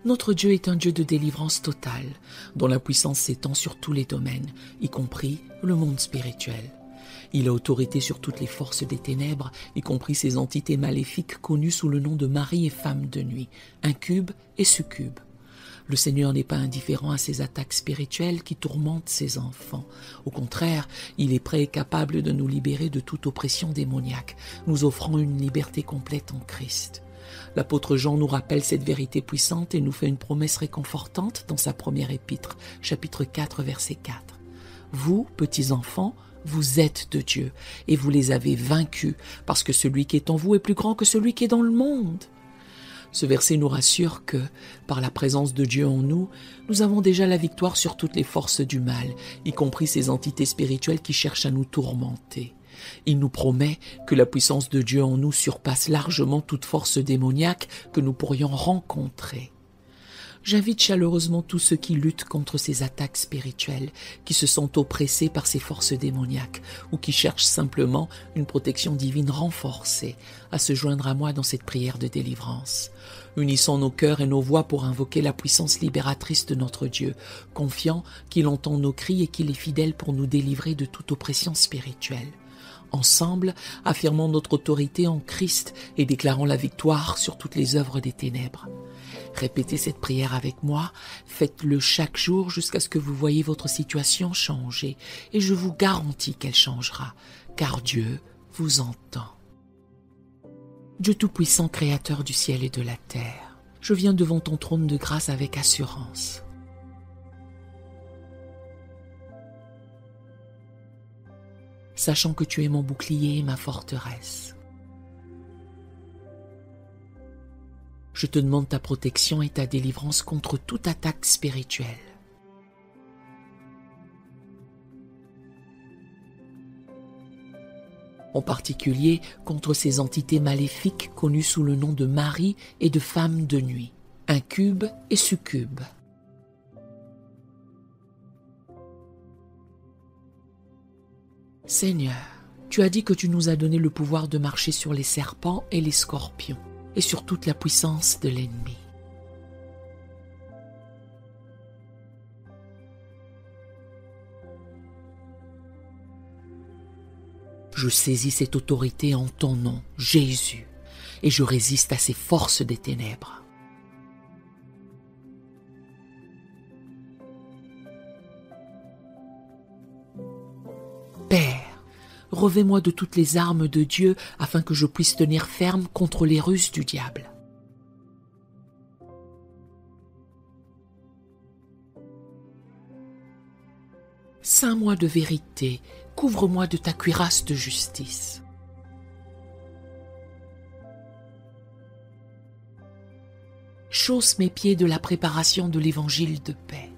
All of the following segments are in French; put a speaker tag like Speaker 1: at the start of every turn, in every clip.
Speaker 1: Notre Dieu est un Dieu de délivrance totale, dont la puissance s'étend sur tous les domaines, y compris le monde spirituel. Il a autorité sur toutes les forces des ténèbres, y compris ces entités maléfiques connues sous le nom de mari et femme de nuit, incubes et succubes. Le Seigneur n'est pas indifférent à ces attaques spirituelles qui tourmentent ses enfants. Au contraire, il est prêt et capable de nous libérer de toute oppression démoniaque, nous offrant une liberté complète en Christ. L'apôtre Jean nous rappelle cette vérité puissante et nous fait une promesse réconfortante dans sa première épître, chapitre 4, verset 4. Vous, petits enfants, vous êtes de Dieu et vous les avez vaincus, parce que celui qui est en vous est plus grand que celui qui est dans le monde. Ce verset nous rassure que, par la présence de Dieu en nous, nous avons déjà la victoire sur toutes les forces du mal, y compris ces entités spirituelles qui cherchent à nous tourmenter. Il nous promet que la puissance de Dieu en nous surpasse largement toute force démoniaque que nous pourrions rencontrer. J'invite chaleureusement tous ceux qui luttent contre ces attaques spirituelles, qui se sentent oppressés par ces forces démoniaques ou qui cherchent simplement une protection divine renforcée, à se joindre à moi dans cette prière de délivrance. Unissons nos cœurs et nos voix pour invoquer la puissance libératrice de notre Dieu, confiant qu'il entend nos cris et qu'il est fidèle pour nous délivrer de toute oppression spirituelle. Ensemble, affirmons notre autorité en Christ et déclarons la victoire sur toutes les œuvres des ténèbres. Répétez cette prière avec moi, faites-le chaque jour jusqu'à ce que vous voyez votre situation changer, et je vous garantis qu'elle changera, car Dieu vous entend. Dieu Tout-Puissant, Créateur du ciel et de la terre, je viens devant ton trône de grâce avec assurance. Sachant que tu es mon bouclier et ma forteresse. Je te demande ta protection et ta délivrance contre toute attaque spirituelle. En particulier contre ces entités maléfiques connues sous le nom de mari et de femme de nuit, incubes et succubes. Seigneur, tu as dit que tu nous as donné le pouvoir de marcher sur les serpents et les scorpions, et sur toute la puissance de l'ennemi. Je saisis cette autorité en ton nom, Jésus, et je résiste à ces forces des ténèbres. Père, revêt-moi de toutes les armes de Dieu afin que je puisse tenir ferme contre les ruses du diable. Ceins-moi de vérité, couvre-moi de ta cuirasse de justice. Chausse mes pieds de la préparation de l'évangile de paix.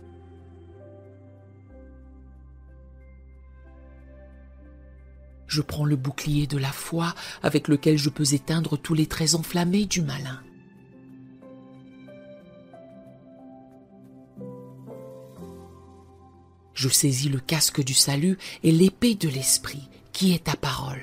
Speaker 1: Je prends le bouclier de la foi avec lequel je peux éteindre tous les traits enflammés du malin. Je saisis le casque du salut et l'épée de l'esprit, qui est ta parole.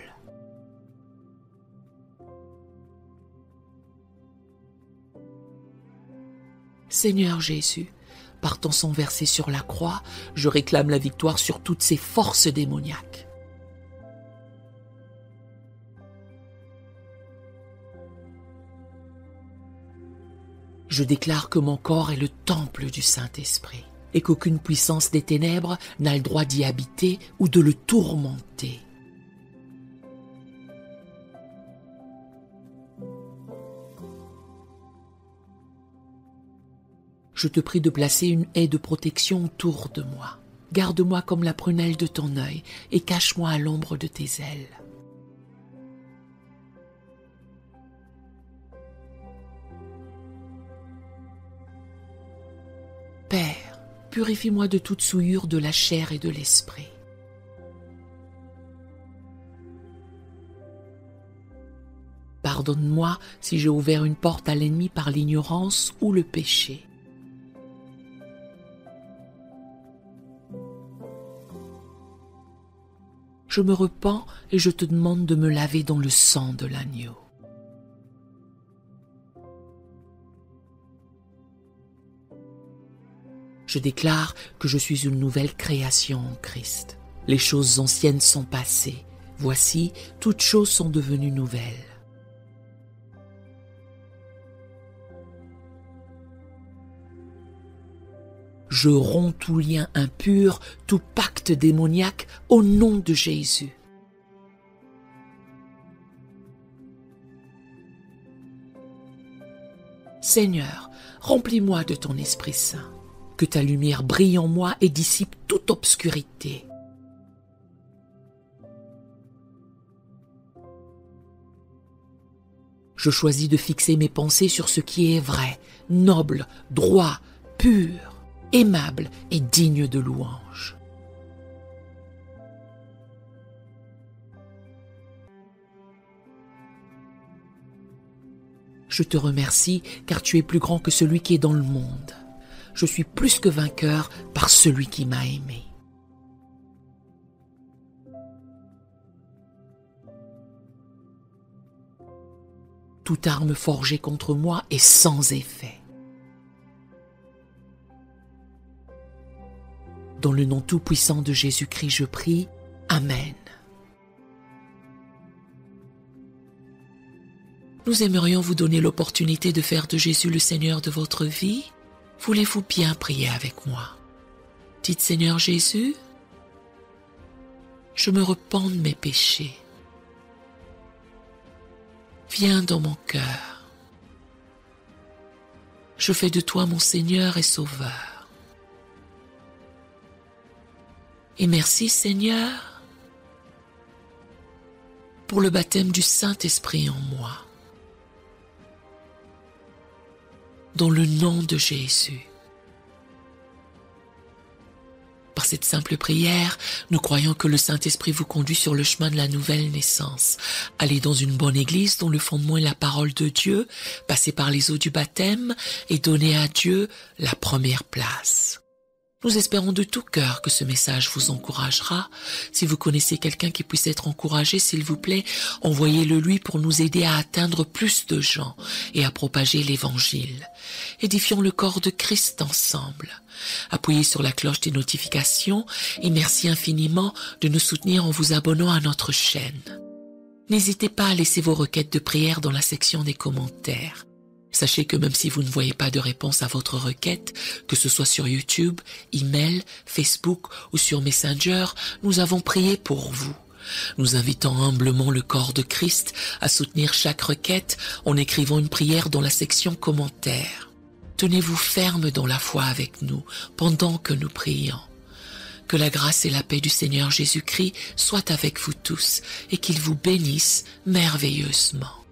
Speaker 1: Seigneur Jésus, par ton sang versé sur la croix, je réclame la victoire sur toutes ces forces démoniaques. Je déclare que mon corps est le temple du Saint-Esprit et qu'aucune puissance des ténèbres n'a le droit d'y habiter ou de le tourmenter. Je te prie de placer une haie de protection autour de moi. Garde-moi comme la prunelle de ton œil et cache-moi à l'ombre de tes ailes. Père, purifie-moi de toute souillure de la chair et de l'esprit. Pardonne-moi si j'ai ouvert une porte à l'ennemi par l'ignorance ou le péché. Je me repens et je te demande de me laver dans le sang de l'agneau. Je déclare que je suis une nouvelle création en Christ. Les choses anciennes sont passées. Voici, toutes choses sont devenues nouvelles. Je romps tout lien impur, tout pacte démoniaque au nom de Jésus. Seigneur, remplis-moi de ton Esprit Saint, que ta lumière brille en moi et dissipe toute obscurité. Je choisis de fixer mes pensées sur ce qui est vrai, noble, droit, pur, aimable et digne de louange. Je te remercie car tu es plus grand que celui qui est dans le monde. Je suis plus que vainqueur par celui qui m'a aimé. Toute arme forgée contre moi est sans effet. Dans le nom tout-puissant de Jésus-Christ, je prie. Amen. Nous aimerions vous donner l'opportunité de faire de Jésus le Seigneur de votre vie. Voulez-vous bien prier avec moi? Dites Seigneur Jésus, je me repens de mes péchés. Viens dans mon cœur. Je fais de toi mon Seigneur et Sauveur. Et merci Seigneur pour le baptême du Saint-Esprit en moi. Dans le nom de Jésus. Par cette simple prière, nous croyons que le Saint-Esprit vous conduit sur le chemin de la nouvelle naissance. Allez dans une bonne église dont le fondement est la parole de Dieu, passez par les eaux du baptême et donnez à Dieu la première place. Nous espérons de tout cœur que ce message vous encouragera. Si vous connaissez quelqu'un qui puisse être encouragé, s'il vous plaît, envoyez-le lui pour nous aider à atteindre plus de gens et à propager l'Évangile. Édifions le corps de Christ ensemble. Appuyez sur la cloche des notifications et merci infiniment de nous soutenir en vous abonnant à notre chaîne. N'hésitez pas à laisser vos requêtes de prière dans la section des commentaires. Sachez que même si vous ne voyez pas de réponse à votre requête, que ce soit sur YouTube, email, Facebook ou sur Messenger, nous avons prié pour vous. Nous invitons humblement le corps de Christ à soutenir chaque requête en écrivant une prière dans la section commentaires. Tenez-vous ferme dans la foi avec nous pendant que nous prions. Que la grâce et la paix du Seigneur Jésus-Christ soient avec vous tous et qu'il vous bénisse merveilleusement.